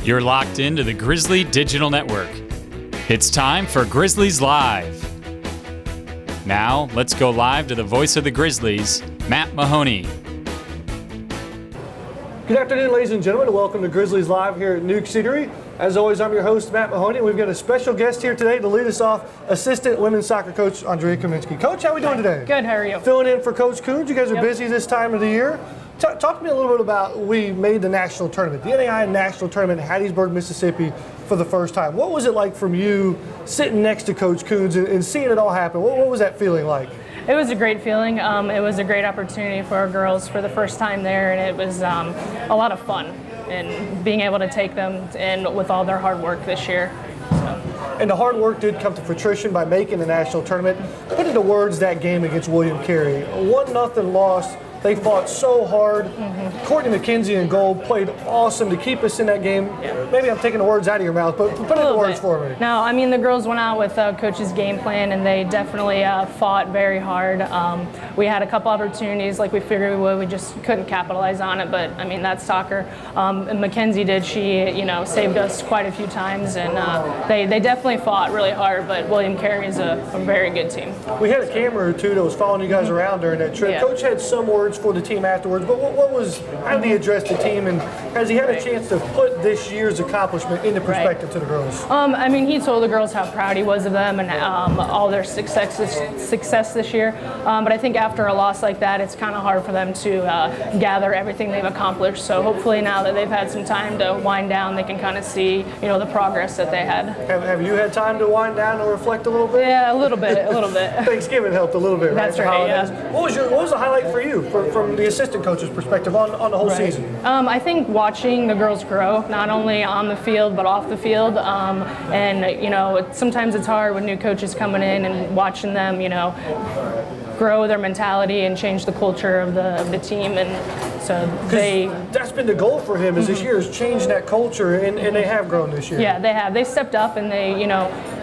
You're locked into the Grizzly Digital Network. It's time for Grizzlies Live. Now, let's go live to the voice of the Grizzlies, Matt Mahoney. Good afternoon, ladies and gentlemen, and welcome to Grizzlies Live here at Newk Eatery. As always, I'm your host, Matt Mahoney, and we've got a special guest here today to lead us off, assistant women's soccer coach, Andrea Kaminski. Coach, how are we doing today? Good, how are you? Filling in for Coach Coons. You guys are busy this time of the year. Talk to me a little bit about, we made the national tournament, the NAIA national tournament in Hattiesburg, Mississippi for the first time. What was it like from you sitting next to Coach Coons and seeing it all happen? What was that feeling like? It was a great feeling. It was a great opportunity for our girls for the first time there, and it was a lot of fun and being able to take them in with all their hard work this year. And the hard work did come to fruition by making the national tournament. Put into words that game against William Carey. 1-0 loss. They fought so hard. Courtney McKenzie in goal played awesome to keep us in that game. Maybe I'm taking the words out of your mouth, but put in the words for me. No, I mean, the girls went out with Coach's game plan, and they definitely fought very hard. We had a couple opportunities like we figured we would. We just couldn't capitalize on it, but, I mean, that's soccer. And McKenzie did. She, saved us quite a few times, and they definitely fought really hard, but William Carey is a very good team. We had a camera or two that was following you guys around during that trip. Yeah. Coach had some words for the team afterwards, but how did he address the team, and has he had a chance to put this year's accomplishment into perspective to the girls? I mean, he told the girls how proud he was of them and all their success this year. But I think after a loss like that, it's kind of hard for them to gather everything they've accomplished. So hopefully now that they've had some time to wind down, they can kind of see, the progress that they had. Have you had time to wind down and reflect a little bit? Yeah, a little bit. Thanksgiving helped a little bit, right? That's right, yeah. What was the highlight for you from the assistant coach's perspective on the whole season? I think watching the girls grow, not only on the field but off the field. Sometimes it's hard when new coaches coming in and watching them, grow their mentality and change the culture of the team, and so that's been the goal for him is this year is changing that culture, and they have grown this year. Yeah, they have. They stepped up and they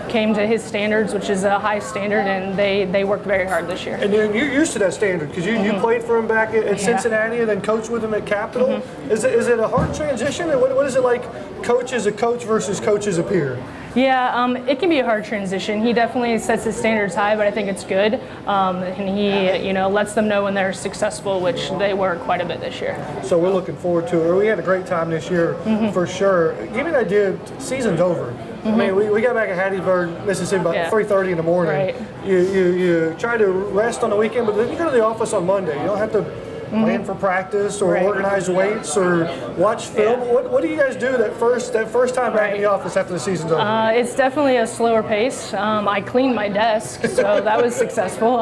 came to his standards, which is a high standard, and they worked very hard this year. And you're used to that standard because you played for him back at Cincinnati and then coached with him at Capital. Is it a hard transition? What is it like, coach as a coach versus coach as a peer? Yeah, it can be a hard transition. He definitely sets his standards high, but I think it's good. And he, lets them know when they're successful, which they were quite a bit this year. So we're looking forward to it. We had a great time this year for sure. Give me an idea, season's over. I mean, we got back at Hattiesburg, Mississippi about 3:30 in the morning. Right. You try to rest on the weekend, but then you go to the office on Monday. You don't have to plan for practice or organize weights or watch film. Yeah. What do you guys do that first time back in the office after the season's over? It's definitely a slower pace. I cleaned my desk, so that was successful.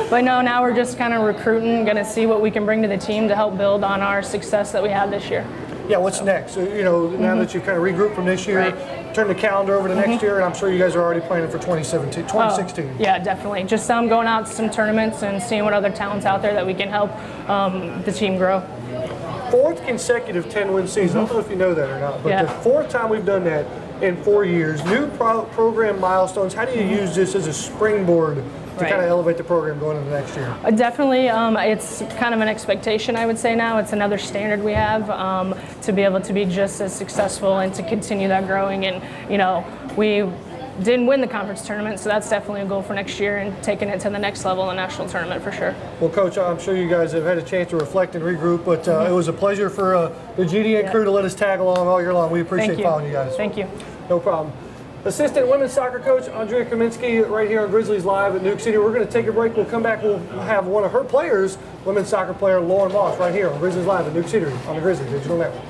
But no, now we're just kind of recruiting, going to see what we can bring to the team to help build on our success that we had this year. Yeah, what's next? So, now that you kind of regrouped from this year, turn the calendar over to next year, and I'm sure you guys are already planning for 2016. Yeah, definitely. Just going out to some tournaments and seeing what other talents out there that we can help the team grow. Fourth consecutive 10-win season. I don't know if you know that or not, but the fourth time we've done that in 4 years. New program milestones. How do you use this as a springboard to kind of elevate the program going into next year? Definitely. It's kind of an expectation, I would say now. It's another standard we have to be able to be just as successful and to continue that growing. And, we didn't win the conference tournament, so that's definitely a goal for next year and taking it to the next level in the national tournament for sure. Well, Coach, I'm sure you guys have had a chance to reflect and regroup, but it was a pleasure for the GDN crew to let us tag along all year long. We appreciate following you guys. Thank you. No problem. Assistant women's soccer coach Andrea Kaminski right here on Grizzlies Live at Newk City. We're going to take a break. We'll come back. We'll have one of her players, women's soccer player Lauren Moss, right here on Grizzlies Live at Newk City on the Grizzlies Digital Network.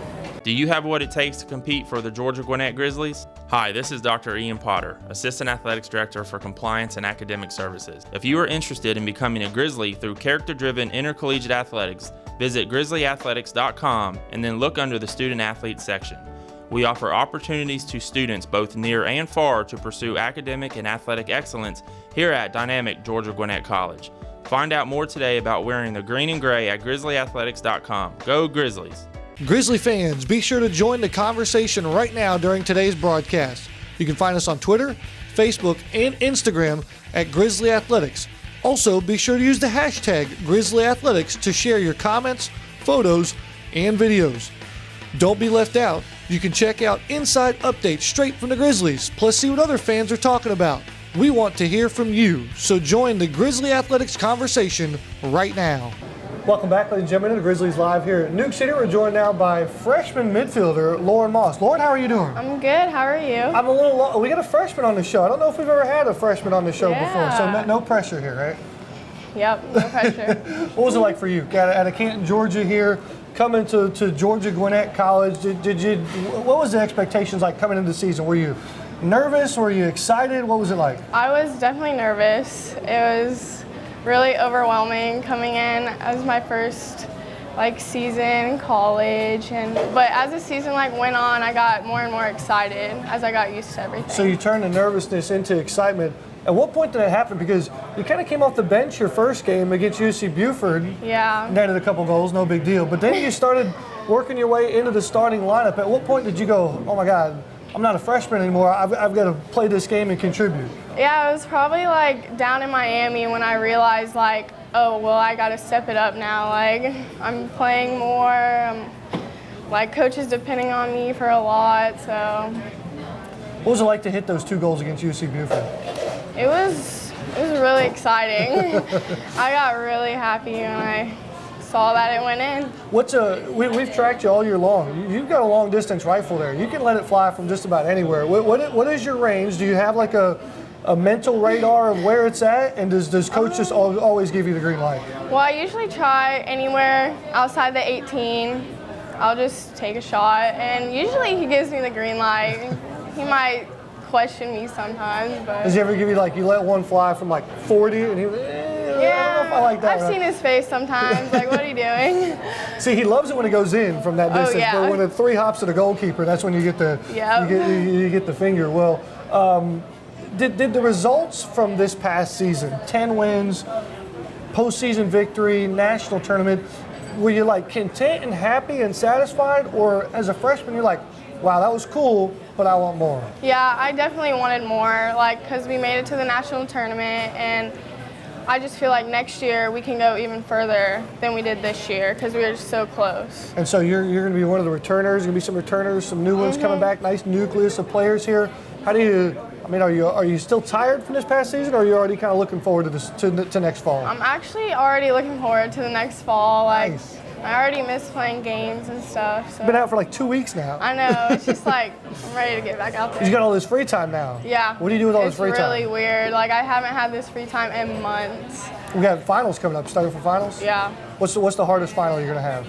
Do you have what it takes to compete for the Georgia Gwinnett Grizzlies? Hi, this is Dr. Ian Potter, Assistant Athletics Director for Compliance and Academic Services. If you are interested in becoming a Grizzly through character-driven intercollegiate athletics, visit grizzlyathletics.com and then look under the Student Athletes section. We offer opportunities to students both near and far to pursue academic and athletic excellence here at dynamic Georgia Gwinnett College. Find out more today about wearing the green and gray at grizzlyathletics.com. Go Grizzlies! Grizzly fans, be sure to join the conversation right now during today's broadcast. You can find us on Twitter, Facebook, and Instagram at Grizzly Athletics. Also, be sure to use the hashtag Grizzly Athletics to share your comments, photos, and videos. Don't be left out. You can check out inside updates straight from the Grizzlies, plus see what other fans are talking about. We want to hear from you, so join the Grizzly Athletics conversation right now. Welcome back, ladies and gentlemen, to the Grizzlies Live here at Newk City. We're joined now by freshman midfielder Lauren Moss. Lauren, how are you doing? I'm good. How are you? I'm a little we got a freshman on the show. I don't know if we've ever had a freshman on the show before, so no pressure here, right? Yep, no pressure. What was it like for you? Out of Canton, Georgia here, coming to Georgia Gwinnett College, what was the expectations like coming into the season? Were you nervous? Were you excited? What was it like? I was definitely nervous. It was really overwhelming coming in as my first season in college, but as the season went on, I got more and more excited as I got used to everything. So you turned the nervousness into excitement. At what point did that happen? Because you kind of came off the bench your first game against UC Buford. Yeah. Netted a couple goals, no big deal. But then you started working your way into the starting lineup. At what point did you go, oh my God, I'm not a freshman anymore, I've got to play this game and contribute? Yeah, it was probably down in Miami when I realized oh, well, I got to step it up now. I'm playing more. Coach is depending on me for a lot, so. What was it like to hit those 2 goals against UC Buford? It was really exciting. I got really happy when I saw that it went in. We've tracked you all year long. You've got a long distance rifle there. You can let it fly from just about anywhere. What is your range? Do you have a mental radar of where it's at, and does coach just always give you the green light? Well, I usually try anywhere outside the 18. I'll just take a shot, and usually he gives me the green light. He might question me sometimes, but. Does he ever give you you let one fly from 40 and he I don't know if I like that. I've seen his face sometimes, what are you doing? See, he loves it when it goes in from that distance, but when it 3 hops to the goalkeeper, that's when you get the you get the finger. Well, did the results from this past season, 10 wins, postseason victory, national tournament, were you content and happy and satisfied, or as a freshman you're wow, that was cool, but I want more? Yeah, I definitely wanted more, because we made it to the national tournament, and I just feel next year we can go even further than we did this year because we were just so close. And so you're going to be one of the returners. Going to be some returners, some new ones coming back. Nice nucleus of players here. How do you? Are you still tired from this past season, or are you already kind of looking forward to this to next fall? I'm actually already looking forward to the next fall. Nice. I already miss playing games and stuff. So. Been out for 2 weeks now. I know. It's just I'm ready to get back out there. You got all this free time now. Yeah. What do you do with all this free time? It's really weird. I haven't had this free time in months. We got finals coming up. Studying for finals. Yeah. What's the hardest final you're gonna have?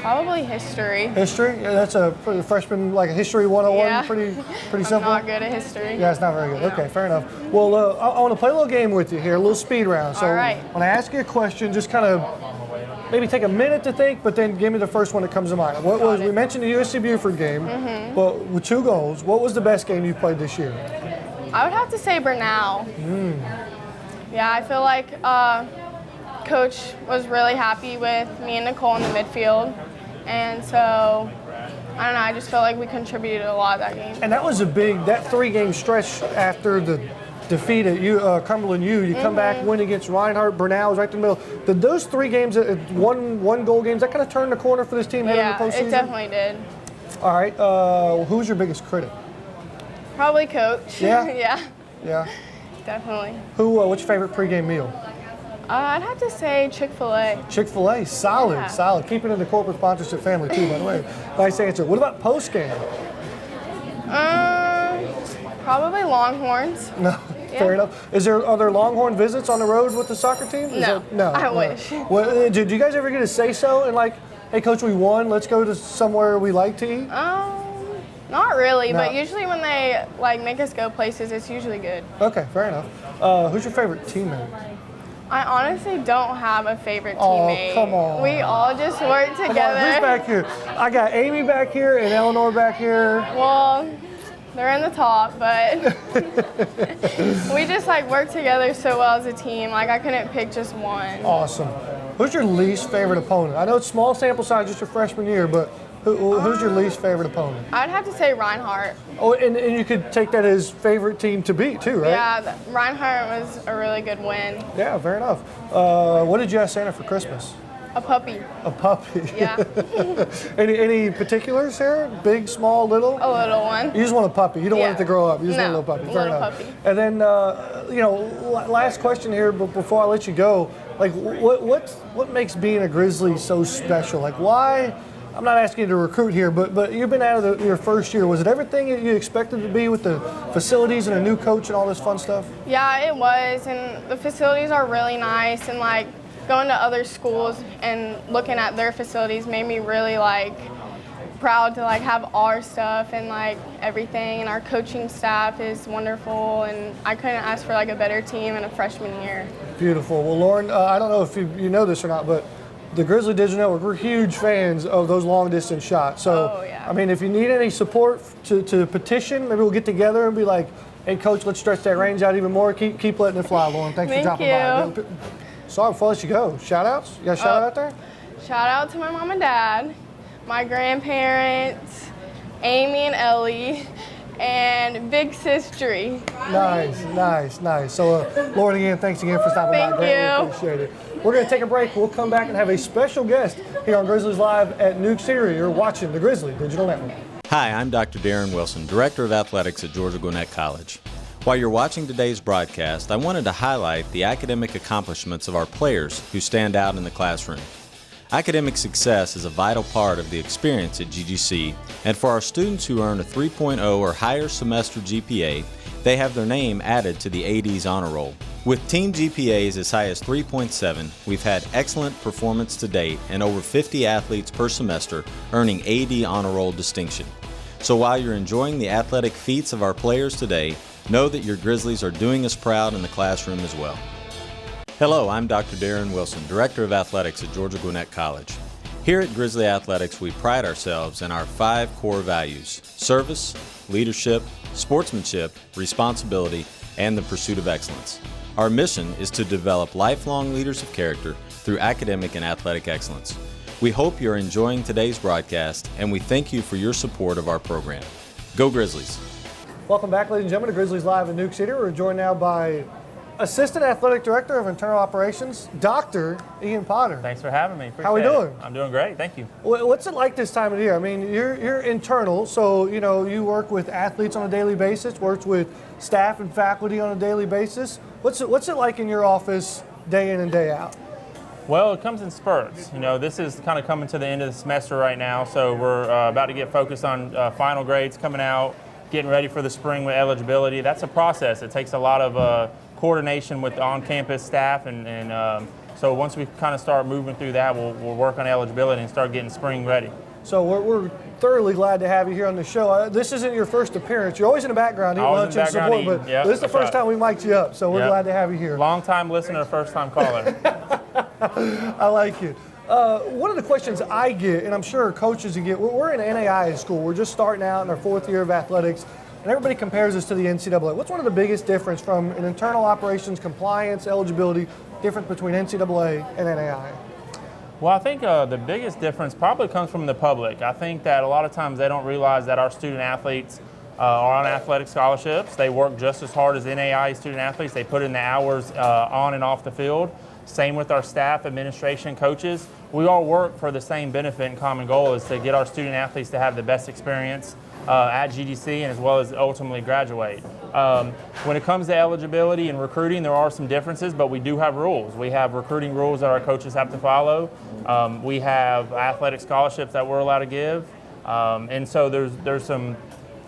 Probably history. History? Yeah, that's a freshman history 101. Yeah. Pretty simple. I'm not good at history. Yeah, it's not very good. Okay, fair enough. Well, I want to play a little game with you here, a little speed round. So all right. When I ask you a question, just kind of maybe take a minute to think, but then give me the first one that comes to mind. We mentioned the USC Buford game, but with 2 goals, what was the best game you played this year? I would have to say Bernal. Yeah, I feel Coach was really happy with me and Nicole in the midfield, and so I don't know. I just felt we contributed a lot that game. And that was that 3-game stretch after the defeat at Cumberland U. You come back, win against Reinhardt, Bernal was right in the middle. Did those 3 games, one goal games, that kind of turn the corner for this team heading into the postseason? Yeah, it definitely did. All right, who's your biggest critic? Probably Coach. Yeah? Yeah. Definitely. What's your favorite pregame meal? I'd have to say Chick-fil-A. Chick-fil-A, solid. Keep it in the corporate sponsorship family too, by the way. Nice answer. What about postgame? Probably Longhorns. No, fair enough. Are there Longhorn visits on the road with the soccer team? No, I wish. Well, do you guys ever get to say so and hey coach, we won, let's go to somewhere we like to eat? Not really, but usually when they make us go places, it's usually good. Okay, fair enough. Who's your favorite teammate? I honestly don't have a favorite teammate. Oh, come on. We all just work together. Who's back here? I got Amy back here and Eleanor back here. Well, they're in the top, but we just work together so well as a team. I couldn't pick just one. Awesome. Who's your least favorite opponent? I know it's small sample size, just your freshman year, but who's your least favorite opponent? I'd have to say Reinhardt. Oh, and you could take that as favorite team to beat too, right? Yeah, Reinhardt was a really good win. Yeah, fair enough. What did you ask Santa for Christmas? A puppy. A puppy. Yeah. Any particulars here? Big, small, little? A little one. You just want a puppy. You don't want it to grow up. You just want a little puppy. Fair little enough. puppy. And then, last question here, but before I let you go, like, what makes being a Grizzly so special? Like, why? I'm not asking you to recruit here, but you've been out of your first year. Was it everything that you expected to be with the facilities and a new coach and all this fun stuff? Yeah, it was, and the facilities are really nice, and like going to other schools and looking at their facilities made me really like proud to like have our stuff and like everything, and our coaching staff is wonderful, and I couldn't ask for like a better team in a freshman year. Beautiful. Well, Lauren, I don't know if you know this or not, but the Grizzly Digital Network, we're huge fans of those long-distance shots. So, yeah. I mean, if you need any support to petition, maybe we'll get together and be like, hey, Coach, let's stretch that range out even more. Keep letting it fly, Lauren. Thanks for dropping by. Sorry, before I let you go, shout-outs? You got a shout-out out there? Shout out to my mom and dad, my grandparents, Amy and Ellie, and big sis Dree. Nice. So, Lauren, again, thanks again for stopping by. Greatly appreciate it. We're going to take a break. We'll come back and have a special guest here on Grizzlies Live at Newk Eatery. You're watching the Grizzly Digital Network. Hi, I'm Dr. Darren Wilson, Director of Athletics at Georgia Gwinnett College. While you're watching today's broadcast, I wanted to highlight the academic accomplishments of our players who stand out in the classroom. Academic success is a vital part of the experience at GGC, and for our students who earn a 3.0 or higher semester GPA, they have their name added to the AD's honor roll. With team GPAs as high as 3.7, we've had excellent performance to date and over 50 athletes per semester earning AD honor roll distinction. So while you're enjoying the athletic feats of our players today, know that your Grizzlies are doing us proud in the classroom as well. Hello, I'm Dr. Darren Wilson, Director of Athletics at Georgia Gwinnett College. Here at Grizzly Athletics, we pride ourselves in our 5 core values: service, leadership, sportsmanship, responsibility, and the pursuit of excellence. Our mission is to develop lifelong leaders of character through academic and athletic excellence. We hope you're enjoying today's broadcast, and we thank you for your support of our program. Go Grizzlies! Welcome back, ladies and gentlemen, to Grizzlies Live in Newk City. We're joined now by Assistant Athletic Director of Internal Operations, Dr. Ian Potter. Thanks for having me. Appreciate How are we doing? I'm doing great, thank you. What's it like this time of the year? I mean, you're internal, so you work with athletes on a daily basis, work with staff and faculty on a daily basis. What's it like in your office day in and day out? Well, it comes in spurts. This is kind of coming to the end of the semester right now, so we're about to get focused on final grades coming out, getting ready for the spring with eligibility. That's a process. It takes a lot of coordination with the on-campus staff, and so once we kind of start moving through that, we'll work on eligibility and start getting spring ready. So we're thoroughly glad to have you here on the show. This isn't your first appearance. You're always in the background, eating lunch and support, but this is the first time we mic'd you up, so we're glad to have you here. Long-time listener, first-time caller. I like it. One of the questions I get, and I'm sure coaches you get, we're in NAIA school. We're just starting out in our 4th year of athletics, and everybody compares us to the NCAA. What's one of the biggest difference from an internal operations, compliance, eligibility, difference between NCAA and NAIA? Well, I think the biggest difference probably comes from the public. I think that a lot of times they don't realize that our student athletes are on athletic scholarships. They work just as hard as NAIA student athletes. They put in the hours on and off the field. Same with our staff, administration, coaches. We all work for the same benefit and common goal is to get our student athletes to have the best experience at GDC and as well as ultimately graduate. When it comes to eligibility and recruiting, there are some differences, but we do have rules. We have recruiting rules that our coaches have to follow. We have athletic scholarships that we're allowed to give. And so there's some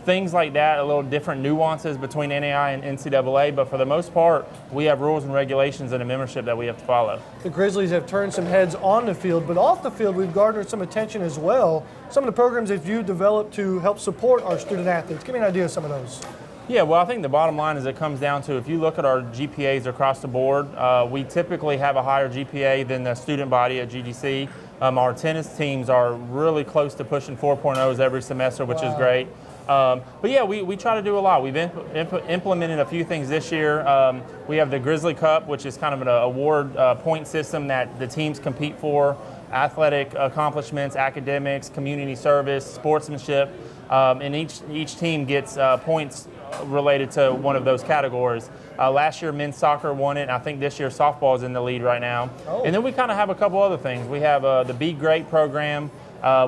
things like that, a little different nuances between NAIA and NCAA, but for the most part, we have rules and regulations and a membership that we have to follow. The Grizzlies have turned some heads on the field, but off the field, we've garnered some attention as well. Some of the programs that you've developed to help support our student athletes. Give me an idea of some of those. Yeah, well, I think the bottom line is it comes down to if you look at our GPAs across the board, we typically have a higher GPA than the student body at GGC. Our tennis teams are really close to pushing 4.0s every semester, which is great. But yeah, we try to do a lot. We've implemented a few things this year. We have the Grizzly Cup, which is kind of an award point system that the teams compete for. athletic accomplishments, academics, community service, sportsmanship, and each team gets points related to one of those categories. Last year, men's soccer won it, and I think this year softball is in the lead right now. Oh. And then we kind of have a couple other things. We have the Be Great program,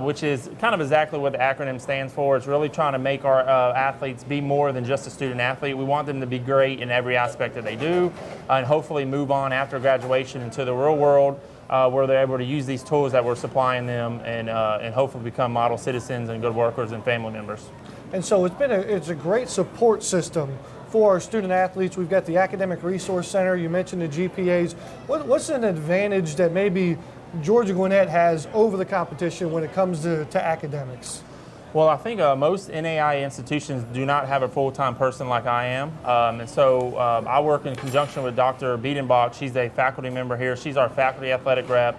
which is kind of exactly what the acronym stands for. It's really trying to make our athletes be more than just a student athlete. We want them to be great in every aspect that they do, and hopefully move on after graduation into the real world, where they're able to use these tools that we're supplying them and hopefully become model citizens and good workers and family members. And so it's a great support system for our student athletes. We've got the Academic Resource Center. You mentioned the GPAs. What's an advantage that maybe Georgia Gwinnett has over the competition when it comes to academics? Well, I think most NAIA institutions do not have a full-time person like I am. And so I work in conjunction with Dr. Biedenbach. She's a faculty member here. She's our faculty athletic rep.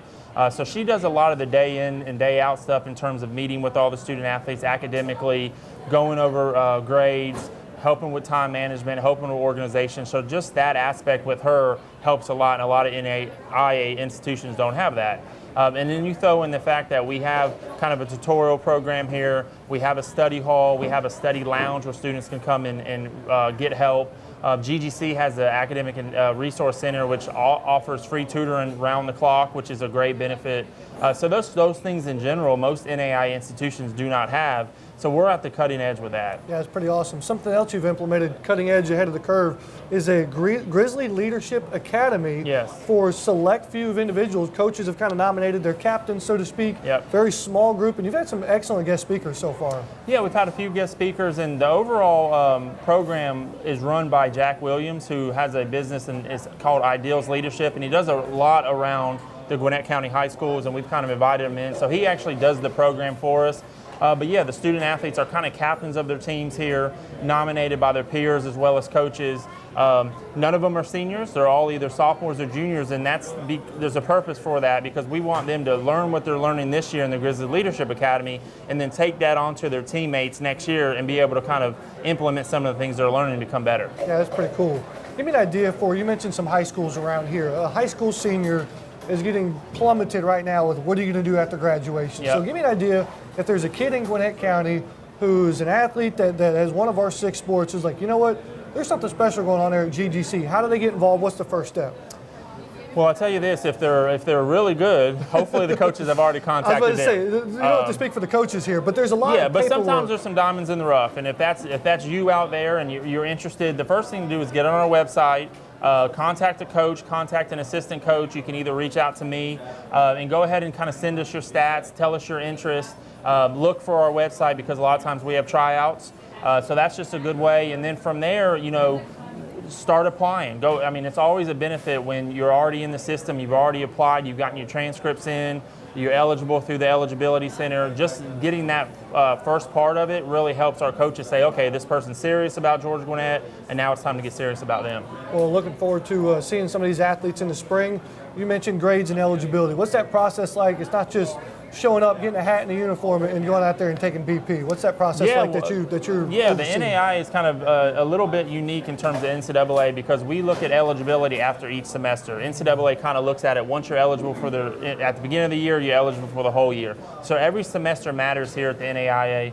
So she does a lot of the day in and day out stuff in terms of meeting with all the student athletes academically, going over grades, helping with time management, helping with organization. So just that aspect with her helps a lot, and a lot of NAIA institutions don't have that. And then you throw in the fact that we have kind of a tutorial program here. We have a study hall. We have a study lounge where students can come and get help. GGC has the Academic and Resource Center, which offers free tutoring round the clock, which is a great benefit. So those things in general, most NAIA institutions do not have. So we're at the cutting edge with that. Yeah, it's pretty awesome. Something else you've implemented, cutting edge ahead of the curve, is a Grizzly Leadership Academy. Yes. For select few of individuals. Coaches have kind of nominated their captains, so to speak. Yep. Very small group, and you've had some excellent guest speakers so far. Yeah, we've had a few guest speakers, and the overall program is run by Jack Williams, who has a business and it's called Ideals Leadership, and he does a lot around the Gwinnett County high schools, and we've kind of invited him in. So he actually does the program for us. But yeah, the student athletes are kind of captains of their teams here, nominated by their peers as well as coaches. None of them are seniors. They're all either sophomores or juniors, and there's a purpose for that, because we want them to learn what they're learning this year in the Grizzly Leadership Academy and then take that on to their teammates next year and be able to kind of implement some of the things they're learning to become better. Yeah, that's pretty cool. Give me an idea you mentioned some high schools around here. A high school senior is getting plummeted right now with what are you going to do after graduation. Yep. So give me an idea, if there's a kid in Gwinnett County who's an athlete that has one of our 6 sports, is like, you know what, there's something special going on there at GGC. How do they get involved? What's the first step? Well, I'll tell you this, if they're really good, hopefully the coaches have already contacted them. I was about to say, you don't have to speak for the coaches here, but there's a lot of but paperwork. sometimes there's some diamonds in the rough, and if that's you out there and you're interested, the first thing to do is get on our website, contact a coach, contact an assistant coach. You can either reach out to me and go ahead and kind of send us your stats, tell us your interest, look for our website, because a lot of times we have tryouts. So that's just a good way, and then from there, start applying. It's always a benefit when you're already in the system, you've already applied, you've gotten your transcripts in, you're eligible through the eligibility center. Just getting that first part of it really helps our coaches say, okay, this person's serious about Georgia Gwinnett, and now it's time to get serious about them. Well, looking forward to seeing some of these athletes in the spring. You mentioned grades and eligibility. What's that process like? It's not just showing up, getting a hat and a uniform, and going out there and taking BP. What's that process like that you're Yeah, the overseeing? NAIA is kind of a little bit unique in terms of NCAA, because we look at eligibility after each semester. NCAA kind of looks at it once you're eligible at the beginning of the year, you're eligible for the whole year. So every semester matters here at the NAIA.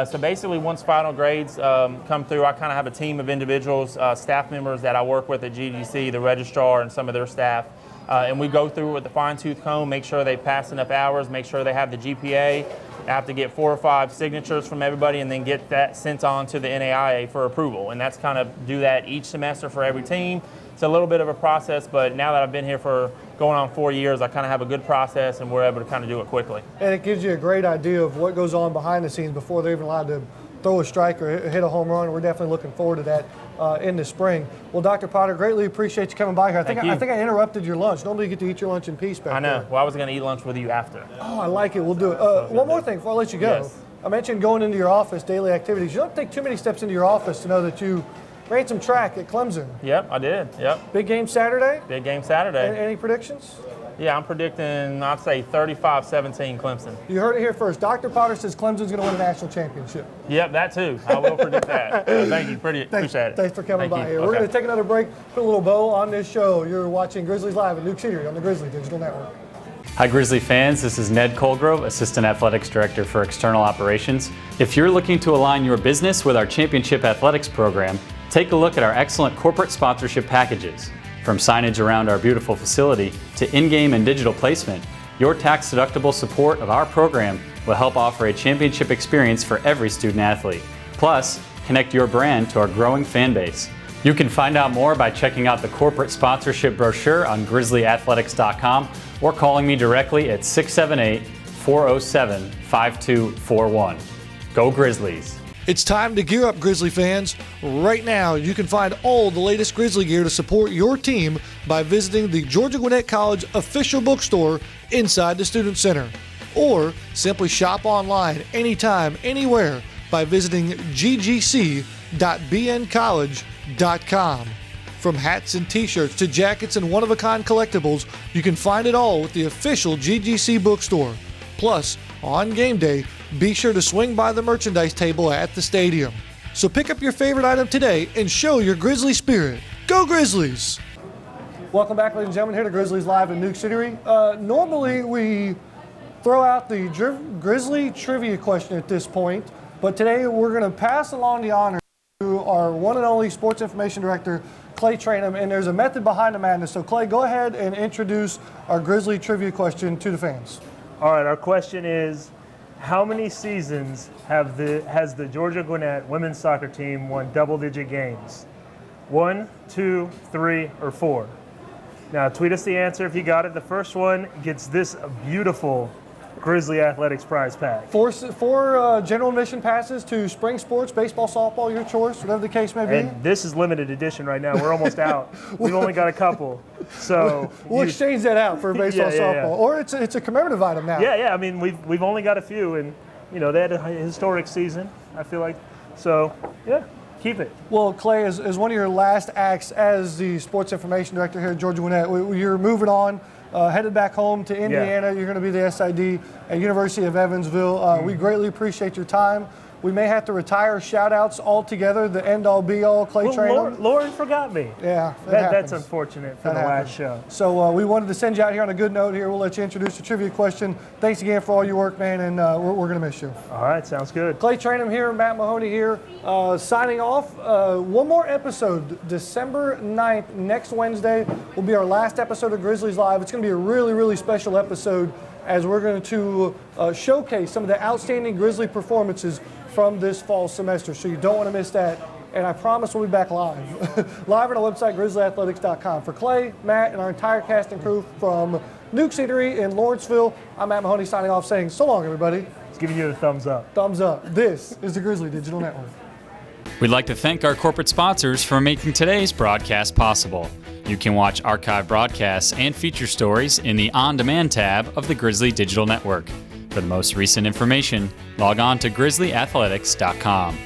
So basically, once final grades come through, I kind of have a team of individuals, staff members that I work with at GGC, the registrar and some of their staff. And we go through it with the fine-tooth comb, make sure they pass enough hours, make sure they have the GPA. I have to get 4 or 5 signatures from everybody and then get that sent on to the NAIA for approval. And that's kind of do that each semester for every team. It's a little bit of a process, but now that I've been here for going on 4 years, I kind of have a good process and we're able to kind of do it quickly. And it gives you a great idea of what goes on behind the scenes before they're even allowed to throw a strike or hit a home run. We're definitely looking forward to that in the spring. Well, Dr. Potter, greatly appreciate you coming by here. I think I interrupted your lunch. Normally you get to eat your lunch in peace back I know. there. Well, I was going to eat lunch with you after. Oh, I like it. We'll do it. One more thing before I let you go. Yes. I mentioned going into your office, daily activities. You don't take too many steps into your office to know that you ran some track at Clemson. Yep, I did. Yep. Big game Saturday? Big game Saturday. Any predictions? Yeah, I'm predicting, I'd say 35-17 Clemson. You heard it here first. Dr. Potter says Clemson's going to win a national championship. Yep, that too. I will predict that. Thank you. Appreciate it. Thanks for coming by here. Okay. We're going to take another break, put a little bow on this show. You're watching Grizzlies Live at Newk Eatery on the Grizzly Digital Network. Hi Grizzly fans, this is Ned Colgrove, Assistant Athletics Director for External Operations. If you're looking to align your business with our Championship Athletics program, take a look at our excellent corporate sponsorship packages. From signage around our beautiful facility to in-game and digital placement, your tax-deductible support of our program will help offer a championship experience for every student athlete. Plus, connect your brand to our growing fan base. You can find out more by checking out the corporate sponsorship brochure on grizzlyathletics.com or calling me directly at 678-407-5241. Go Grizzlies! It's time to gear up, Grizzly fans. Right now, you can find all the latest Grizzly gear to support your team by visiting the Georgia Gwinnett College official bookstore inside the Student Center. Or simply shop online anytime, anywhere by visiting ggc.bncollege.com. From hats and t-shirts to jackets and one-of-a-kind collectibles, you can find it all with the official GGC bookstore. Plus, on game day, be sure to swing by the merchandise table at the stadium. So pick up your favorite item today and show your Grizzly spirit. Go Grizzlies! Welcome back, ladies and gentlemen, here to Grizzlies Live in Newk Eatery. Normally we throw out the Grizzly trivia question at this point, but today we're going to pass along the honor to our one and only Sports Information Director, Clay Trainham, and there's a method behind the madness. So Clay, go ahead and introduce our Grizzly trivia question to the fans. All right, our question is, how many seasons has the Georgia Gwinnett women's soccer team won double-digit games? 1, 2, 3, or 4? Now, tweet us the answer if you got it. The first one gets this beautiful Grizzly Athletics prize pack. Four general admission passes to spring sports, baseball, softball, your choice, whatever the case may be. And this is limited edition right now. We're almost out. We've only got a couple. So we'll exchange that out for baseball, softball. Or it's a commemorative item now. Yeah. I mean, we've only got a few, and you know they had a historic season, I feel like. So yeah, keep it. Well, Clay, as one of your last acts as the Sports Information Director here at Georgia Gwinnett, you're moving on. Headed back home to Indiana. Yeah. You're going to be the SID at University of Evansville. We greatly appreciate your time. We may have to retire shout-outs altogether, the end-all, be-all, Clay Trainham. Lauren forgot me. Yeah, that's unfortunate for the last show. So we wanted to send you out here on a good note here. We'll let you introduce the trivia question. Thanks again for all your work, man, and we're going to miss you. All right, sounds good. Clay Trainham here, Matt Mahoney here, signing off. One more episode, December 9th, next Wednesday, will be our last episode of Grizzlies Live. It's going to be a really, really special episode as we're going to showcase some of the outstanding Grizzly performances from this fall semester, so you don't want to miss that. And I promise we'll be back live. Live on our website, grizzlyathletics.com. For Clay, Matt, and our entire cast and crew from Newk Eatery in Lawrenceville, I'm Matt Mahoney signing off saying so long, everybody. It's giving you the thumbs up. Thumbs up. This is the Grizzly Digital Network. We'd like to thank our corporate sponsors for making today's broadcast possible. You can watch archive broadcasts and feature stories in the On Demand tab of the Grizzly Digital Network. For the most recent information, log on to grizzlyathletics.com.